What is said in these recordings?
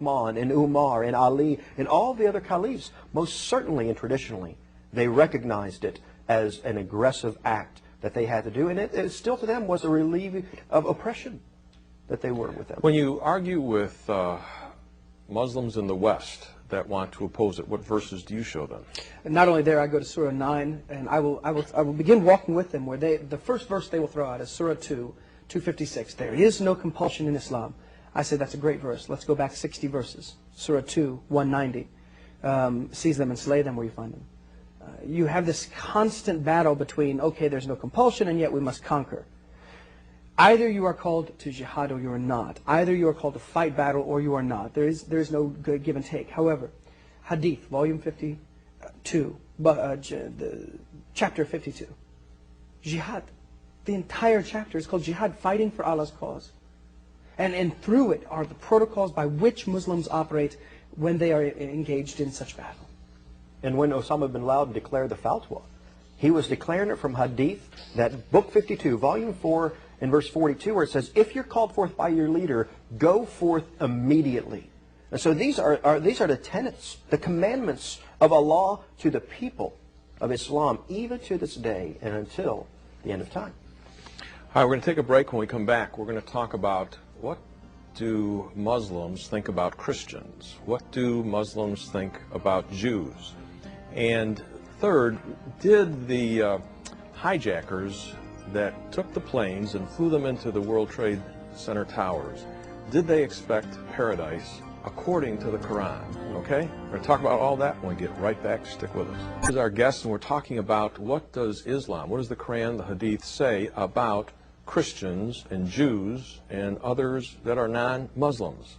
Uthman and Umar and Ali and all the other caliphs, most certainly and traditionally, they recognized it as an aggressive act that they had to do, and it still to them was a relief of oppression that they were with them. When you argue with Muslims in the West that want to oppose it, what verses do you show them? And not only there, I go to Surah 9, and I will begin walking with them where the first verse they will throw out is Surah 2, 256. There is no compulsion in Islam. I say that's a great verse. Let's go back 60 verses. Surah 2, 190. Seize them and slay them where you find them. You have this constant battle between, okay, there's no compulsion, and yet we must conquer. Either you are called to jihad or you are not. Either you are called to fight battle or you are not. There is no good give and take. However, Hadith, volume 52, chapter 52, jihad. The entire chapter is called Jihad, fighting for Allah's cause. And through it are the protocols by which Muslims operate when they are engaged in such battle. And when Osama bin Laden declared the fatwa, he was declaring it from Hadith, that book 52, volume 4, in verse 42, where it says, if you're called forth by your leader, go forth immediately. And so these are the tenets, the commandments of Allah to the people of Islam, even to this day and until the end of time. All right, we're going to take a break. When we come back, we're going to talk about what do Muslims think about Christians? What do Muslims think about Jews? And third, did the hijackers that took the planes and flew them into the World Trade Center towers, did they expect paradise according to the Quran? Okay? We're going to talk about all that when we get right back. Stick with us. This is our guest, and we're talking about what does Islam, what does the Quran, the Hadith say about Christians and Jews and others that are non-Muslims?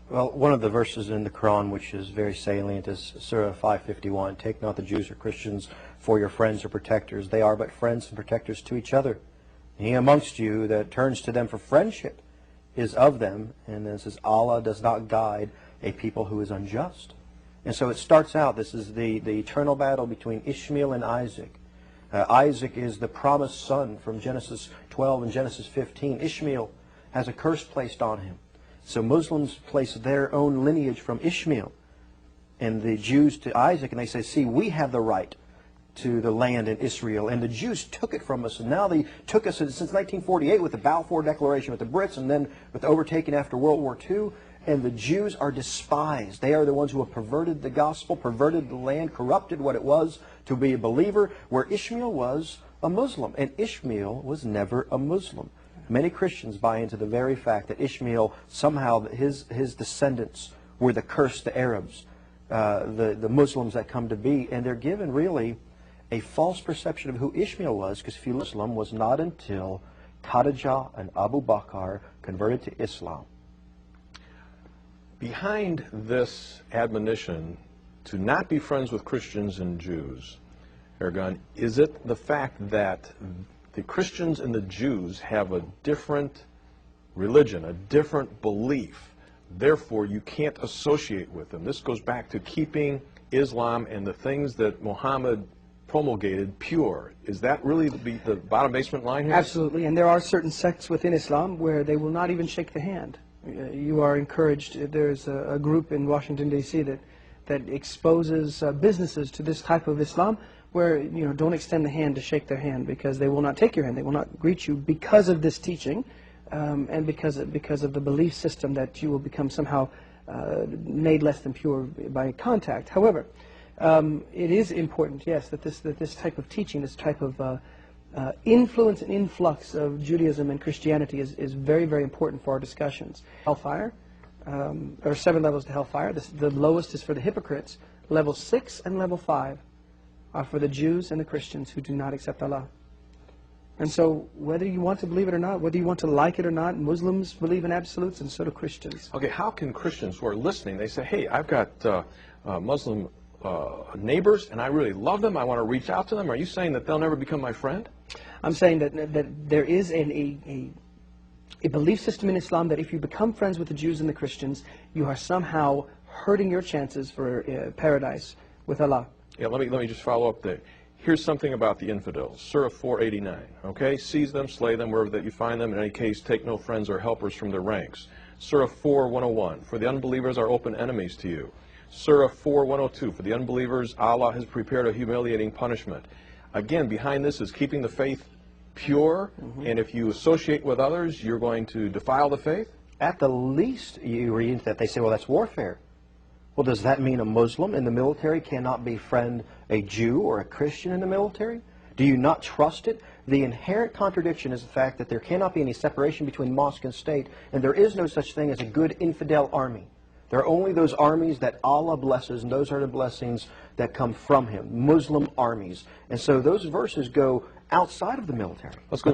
Well, one of the verses in the Quran which is very salient is Surah 551. Take not the Jews or Christians for your friends or protectors. They are but friends and protectors to each other. And he amongst you that turns to them for friendship is of them. And then it says, Allah does not guide a people who is unjust. And so it starts out, this is the eternal battle between Ishmael and Isaac. Isaac is the promised son from Genesis 12 and Genesis 15. Ishmael has a curse placed on him. So Muslims place their own lineage from Ishmael and the Jews to Isaac, and they say, see, we have the right to the land in Israel, and the Jews took it from us, and now they took us since 1948 with the Balfour Declaration with the Brits, and then with the overtaking after World War II, and the Jews are despised. They are the ones who have perverted the gospel, perverted the land, corrupted what it was to be a believer, where Ishmael was a Muslim, and Ishmael was never a Muslim. Many Christians buy into the very fact that Ishmael, somehow his descendants were the cursed Arabs, the Muslims that come to be, and they're given really a false perception of who Ishmael was, because if you look, Islam was not until Khadijah and Abu Bakr converted to Islam. Behind this admonition to not be friends with Christians and Jews, Ergun, is it the fact that the Christians and the Jews have a different religion, a different belief, therefore you can't associate with them? This goes back to keeping Islam and the things that Muhammad promulgated pure. Is that really the bottom basement line here? Absolutely, and there are certain sects within Islam where they will not even shake the hand. You are encouraged. There's a group in Washington, D.C. that exposes businesses to this type of Islam, where, don't extend the hand to shake their hand, because they will not take your hand, they will not greet you because of this teaching, and because of the belief system that you will become somehow made less than pure by contact. However, it is important, yes, that this type of teaching, this type of influence and influx of Judaism and Christianity is very, very important for our discussions. Hellfire, there are 7 levels to hellfire. The lowest is for the hypocrites. Level 6 and level 5 are for the Jews and the Christians who do not accept Allah. And so, whether you want to believe it or not, whether you want to like it or not, Muslims believe in absolutes, and so do Christians. Okay, how can Christians who are listening, they say, hey, I've got Muslim neighbors, and I really love them, I want to reach out to them. Are you saying that they'll never become my friend? I'm saying that there is a belief system in Islam that if you become friends with the Jews and the Christians, you are somehow hurting your chances for paradise with Allah. Yeah, let me just follow up there. Here's something about the infidels. Surah 489, okay? Seize them, slay them wherever that you find them. In any case, take no friends or helpers from their ranks. Surah 4:101, for the unbelievers are open enemies to you. Surah 4:102, for the unbelievers, Allah has prepared a humiliating punishment. Again, behind this is keeping the faith pure, and if you associate with others, you're going to defile the faith? At the least, you read that they say, well, that's warfare. Well, does that mean a Muslim in the military cannot befriend a Jew or a Christian in the military? Do you not trust it? The inherent contradiction is the fact that there cannot be any separation between mosque and state, and there is no such thing as a good infidel army. There are only those armies that Allah blesses, and those are the blessings that come from Him, Muslim armies. And so those verses go outside of the military. Let's go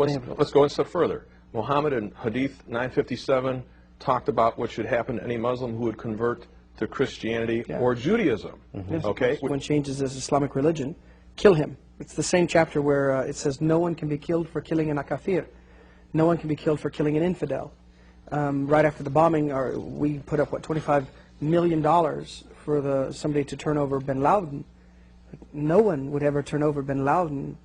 one step further. Muhammad in Hadith 957 talked about what should happen to any Muslim who would convert to Christianity or Judaism. Yes. Okay? When changes his Islamic religion, kill him. It's the same chapter where it says no one can be killed for killing an akafir. No one can be killed for killing an infidel. Right after the bombing, we put up, what, $25 million for somebody to turn over bin Laden. No one would ever turn over bin Laden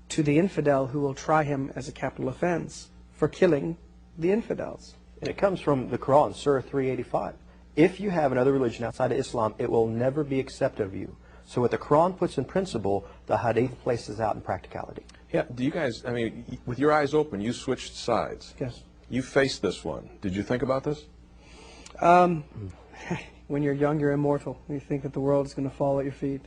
to the infidel who will try him as a capital offense for killing the infidels. And it comes from the Quran, Surah 385. If you have another religion outside of Islam, it will never be accepted of you. So what the Quran puts in principle, the Hadith places out in practicality. Yeah, do you guys, I mean, with your eyes open, you switched sides. Yes. You faced this one. Did you think about this? When you're young, you're immortal. You think that the world is going to fall at your feet.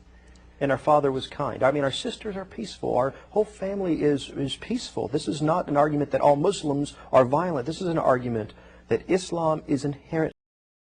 And our father was kind. I mean, our sisters are peaceful. Our whole family is peaceful. This is not an argument that all Muslims are violent. This is an argument that Islam is inherently